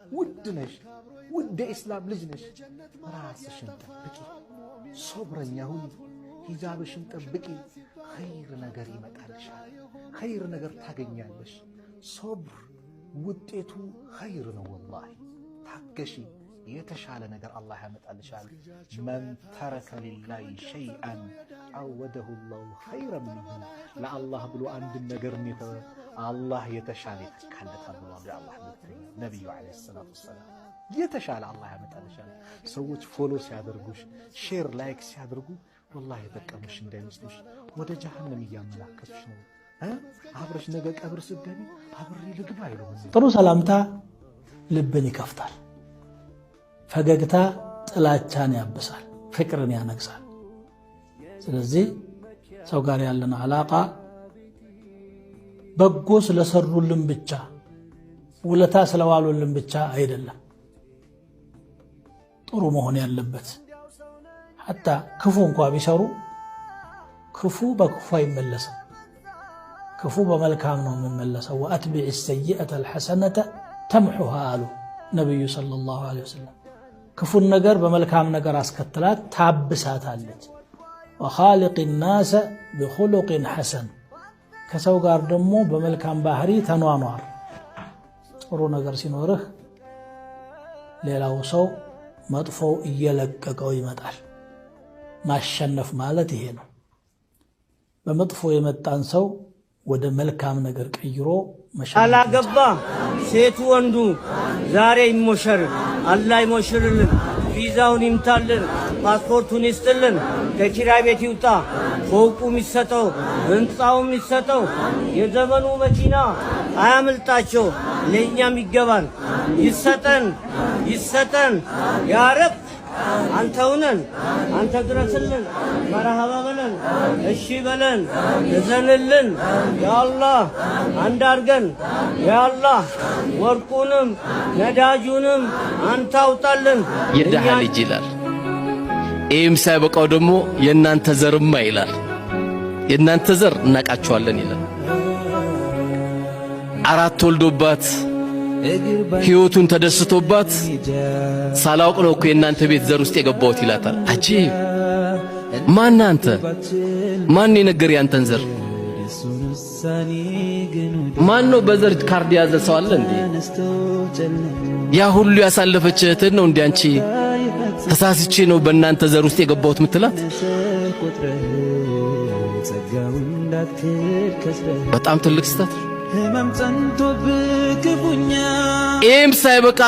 ውድነሽ ውድ ኢስላም ልጅ ነሽ ራስሽን ጠብቂ ሶብረኛ ሁኚ ሂጃብሽን ጠብቂ ኸይር ነገር ይመጣልሻል ኸይር ነገር ታገኛለሽ ሶብር ውጤቱ ኸይር ነው ወላሂ ታገሺ የተሻለ ነገር አላህ ያመጣልሻል መን ተረከ ሊላሂ ሸይአን አወደሁ ላሁ ኸይረን ሚንሁ ለአላህ ብሎ አንድ ነገር ነው አላህ የተሻለ ይተካለታል ብሏል የአላህ ነብዩ አለይሂ ሰላቱ ወሰላም የተሻለ አላህ ያመጣልሻል ሰዎች ፎሎ ሲያደርጉሽ ሼር ላይክ ሲያደርጉ ወላሂ የተቀመሽ እንዳይመስልሽ ወደ ጀሃነም እያመላከቱሽ ነው አብረሽ ነገ ቀብር ስትገቢ አብሬ ልግባ ይሉም ጥሩ ሰላምታ ልብን ይከፍታል ፈገግታ ጥላቻን ያብሳል ፍቅርን ያነግሳል ስለዚህ ሰው ጋር ያለን አላቃ በጎ ስለሰሩልን ብቻ ውለታ ስለዋሉልን ብቻ አይደለም ጥሩ መሆን ያለበት حتى ክፉ እንኳን ቢሰሩ ክፉ በክፉ አይመለስም ክፉ በመልካም ነው የሚመለሰው واتبع السيئه الحسنه تمحها አሉ ነብዩ ሰለላሁ ዐለይሂ ወሰለም ክፉ ነገር በመልካም ነገር አስከተላት ታብሳታለች وخالق الناس بخلق حسن ከሰው ጋር ደግሞ በመልካም ባህሪ ተኗኗር ጥሩ ነገር ሲኖርህ ሌላው ሰው መጥፎው እየለቀቀው ይመጣል ማሸነፍ ማለት ይሄ ነው በመጥፎ የመጣን ሰው ወደ መልካም ነገር ቀይሮ መሸነፍ አላገባ ሴቱ ወንዱ ዛሬ ይሞሸር አላህ ይሞሽርልን ቪዛውን ይምታልን ፓስፖርቱን ይስጥልን ከኪራይ ቤት ይውጣ ፎቁም ይሰጠው ህንጻውም ይሰጠው የዘመኑ መኪና አያምልጣቸው ለኛም ይገባል ይሰጠን ያ ረብ አንተውነን አንተ ድረስልን መርሐባ በለን እሺ በለን እዘንልን ያ አላህ አንድ አርገን ያ አላህ ወርቁንም ነዳጁንም አንተ አውጣልን የደሃ ልጅ ይላል ኤም ሳይበቃው ደግሞ የናንተ ዘርማ ይላል የናንተ ዘር እናቃቸዋለን ይላል አራት ወልዶባት ህይወቱን ተደስቶባት ሳላውቅ ነው እኮ የናንተ ቤት ዘር ውስጥ የገባሁት ይላታል አጂብ ማን አንተ ማን የነገር ያንተን ዘር ማን ነው በዘር ካርድ ያዘ ሰው አለ እንዴ ያ ሁሉ ያሳለፈች እህትን ነው እንዴ አንቺ ተሳስቼ ነው በእናንተ ዘር ውስጥ የገባሁት ምትላት በጣም ትልቅ ስህተት ኤም ሳይበቃ